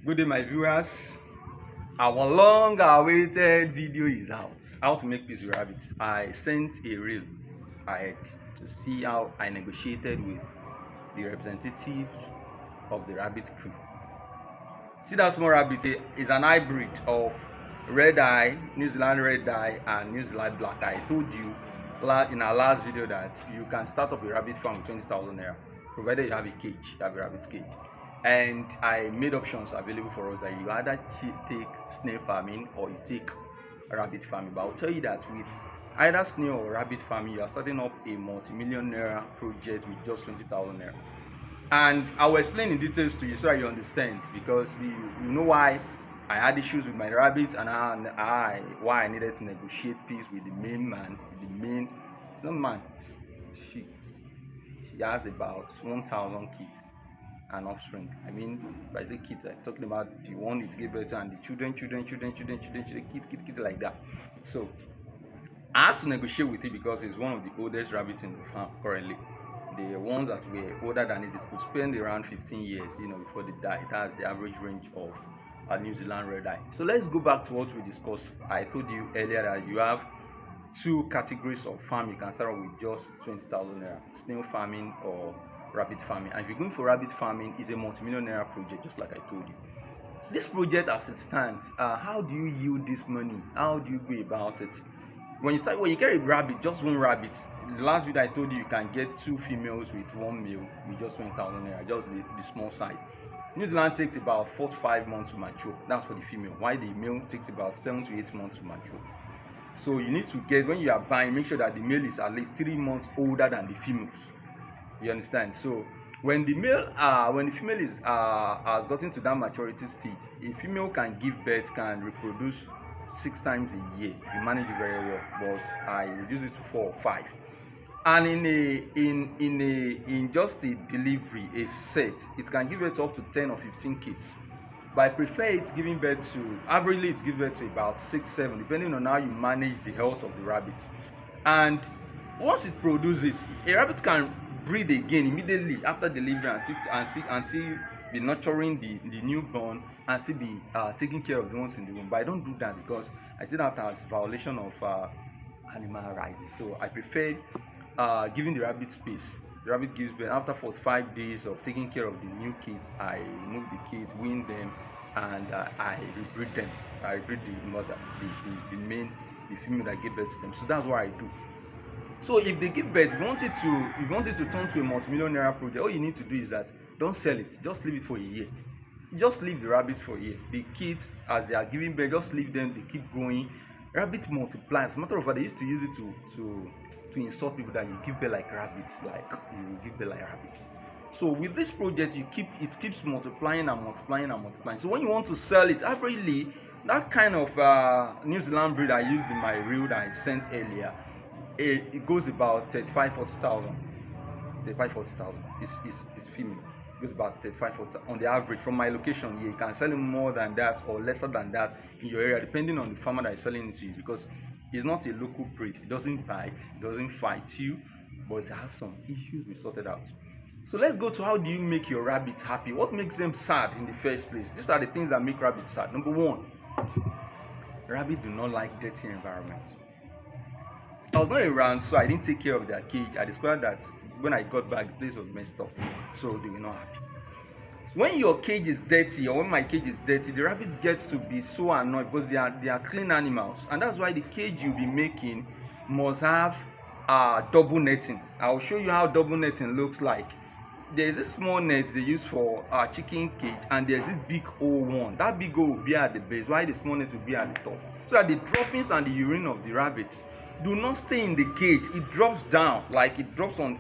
Good day, my viewers. Our long-awaited video is out. How to make peace with rabbits. I sent a reel ahead to see how I negotiated with the representative of the rabbit crew. See that small rabbit is an hybrid of red eye, New Zealand red eye, and New Zealand black eye. I told you in our last video that you can start up a rabbit farm with 20,000 naira, provided you have a cage, you have a rabbit cage. And I made options available for us that you either take snail farming or you take rabbit farming. But I'll tell you that with either snail or rabbit farming, you are starting up a multi-million naira project with just 20,000 naira. And I will explain in details to you so that you understand, because you know why I had issues with my rabbits and why I needed to negotiate peace with the main man, it's not man, she has about 1,000 kids and offspring. I mean, if I say kids, I'm talking about the one it gave birth to and the children, kid like that. So I had to negotiate with it because it's one of the oldest rabbits in the farm currently. The ones that were older than it could spend around 15 years, before they die. That's the average range of a New Zealand red eye. So let's go back to what we discussed. I told you earlier that you have two categories of farm. You can start with just 20,000 naira, snail farming or rabbit farming. And if you're going for rabbit farming, it's a multi-million naira project, just like I told you. This project as it stands, how do you yield this money? How do you go about it? When you carry a rabbit, just one rabbit. The last video I told you can get 2 females with 1 male with just 20,000 naira, just the small size. New Zealand takes about 4 to 5 months to mature. That's for the female. While the male takes about 7 to 8 months to mature. So you need to get, when you are buying, make sure that the male is at least 3 months older than the females. You understand? So when the female is has gotten to that maturity stage, a female can give birth, can reproduce 6 times a year. You manage it very well, but I reduce it to 4 or 5. And in just a delivery, a set, it can give birth to up to 10 or 15 kids. But I prefer it's giving birth to, averagely it's giving birth to about 6, 7, depending on how you manage the health of the rabbits. And once it produces, a rabbit can breed again immediately after delivery and still be nurturing the newborn and still be taking care of the ones in the womb. But I don't do that because I see that as violation of animal rights. So I prefer giving the rabbit space. The rabbit gives birth after 45 days of taking care of the new kids. I remove the kids, wean them, and I rebreed them. I rebreed the mother, the female that gave birth to them. So that's what I do. So if they give birth, if you want it to turn to a multi-million naira project, all you need to do is that don't sell it, just leave it for a year. Just leave the rabbits for a year. The kids, as they are giving birth, just leave them, they keep growing. Rabbit multiply. As a matter of fact, they used to use it to insult people that you give birth like rabbits, like you give birth like rabbits. So with this project, it keeps multiplying and multiplying and multiplying. So when you want to sell it, averagely that kind of New Zealand breed I used in my reel that I sent earlier, it goes about 35,000-40,000. 35,000-40,000 is female. It goes about 35,000-40,000 on the average from my location here. You can sell it more than that or lesser than that in your area, depending on the farmer that is selling it to you, because it's not a local breed. It doesn't bite, it doesn't fight you, but it has some issues we sorted out. So let's go to how do you make your rabbits happy? What makes them sad in the first place? These are the things that make rabbits sad. Number 1, rabbits do not like dirty environments. I was not around, so I didn't take care of their cage. I discovered that when I got back, the place was messed up, so they were not happy. So when your cage is dirty, or when my cage is dirty, the rabbits get to be so annoyed because they are clean animals, and that's why the cage you'll be making must have double netting. I'll show you how double netting looks like. There's this small net they use for chicken cage, and there's this big old one. That big old will be at the base, while the small net will be at the top, so that the droppings and the urine of the rabbits do not stay in the cage. It drops down, like it drops on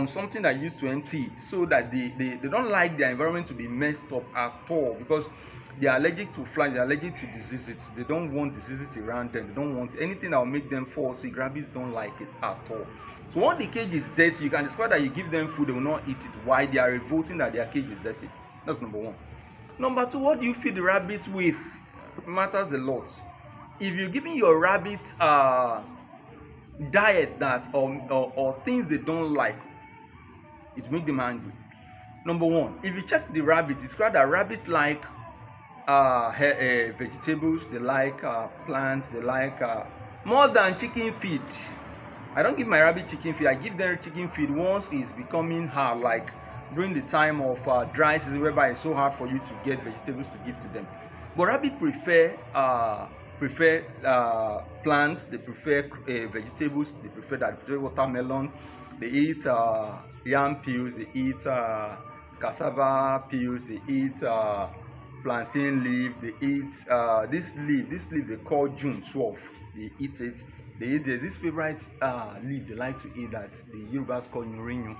something that used to empty it, so that they don't like their environment to be messed up at all, because they are allergic to flies, they are allergic to diseases. They don't want diseases around them. They don't want anything that will make them fall sick. Rabbits don't like it at all. So when the cage is dirty, you can discover that you give them food, they will not eat it. Why? They are revolting that their cage is dirty. That's number 1. Number 2, what do you feed the rabbits with? It matters a lot. If you're giving your rabbits diets that or things they don't like, it makes them angry. Number one, if you check the rabbits, it's called that rabbits like vegetables, they like plants, they like more than chicken feed. I don't give my rabbit chicken feed. I give them chicken feed once it's becoming hard, like during the time of dry season, whereby it's so hard for you to get vegetables to give to them. But rabbit prefer plants. They prefer vegetables. They prefer watermelon. They eat yam peels. They eat cassava peels. They eat plantain leaf. They eat this leaf they call June 12. They eat it. There's this favorite leaf they like to eat that the Yorubas call Nurinyo.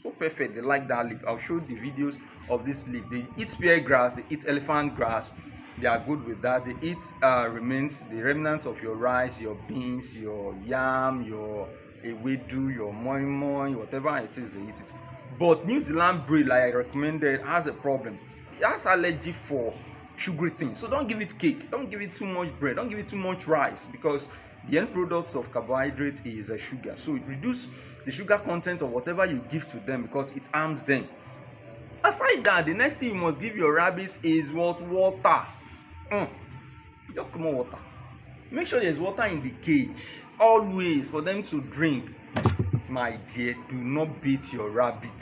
So perfect, they like that leaf. I'll show the videos of this leaf. They eat spear grass, they eat elephant grass. They are good with that. They eat the remnants of your rice, your beans, your yam, your ewedu, your moi moi, whatever it is, they eat it. But New Zealand breed, like I recommended, has a problem. It has allergy for sugary things. So don't give it cake, don't give it too much bread, don't give it too much rice, because the end products of carbohydrate is sugar. So reduce the sugar content of whatever you give to them, because it harms them. Aside that, the next thing you must give your rabbit is what? Water. Just common water. Make sure there's water in the cage always for them to drink. My dear, do not beat your rabbit.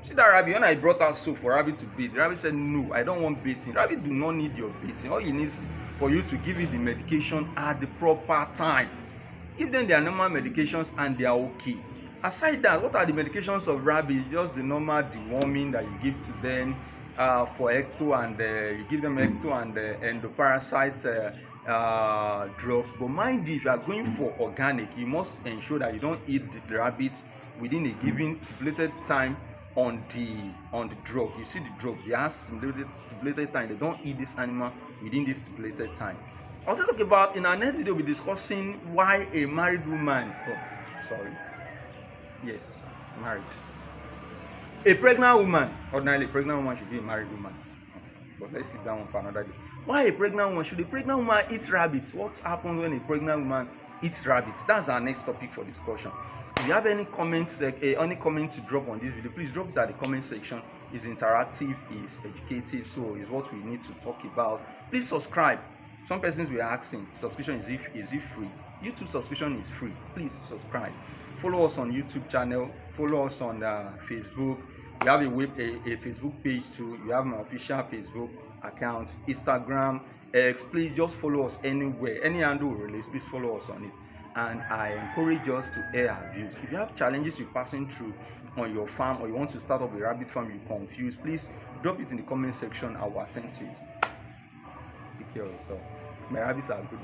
See that rabbit, when I brought out soap for rabbit to beat, the rabbit said no, I don't want beating. Rabbit do not need your beating. All you need is for you to give it the medication at the proper time. Give them their normal medications and they are okay. Aside that, what are the medications of rabbit? Just the normal deworming that you give to them for ecto, and you give them ecto and endoparasite drugs. But mind you, if you are going for organic, you must ensure that you don't eat the rabbits within a given stipulated time on the drug. You see the drug, they have stipulated time. They don't eat this animal within this stipulated time. I'll also talk about, in our next video, we'll be discussing why a married woman, married. A pregnant woman, ordinarily a pregnant woman should be a married woman. But let's leave that one for another day. Why a pregnant woman? Should a pregnant woman eat rabbits? What happens when a pregnant woman eats rabbits? That's our next topic for discussion. If you have any comments to drop on this video, please drop it at the comment section. It's interactive, it's educative, so it's what we need to talk about. Please subscribe. Some persons were asking, subscription is it free? YouTube subscription is free. Please subscribe. Follow us on YouTube channel. Follow us on Facebook. We have a Facebook page too. You have my official Facebook account, Instagram, X. Please just follow us anywhere. Any handle we release, please follow us on it. And I encourage us to air our views. If you have challenges you're passing through on your farm, or you want to start up a rabbit farm, you're confused, please drop it in the comment section. I will attend to it. Take care of yourself. My rabbits are good.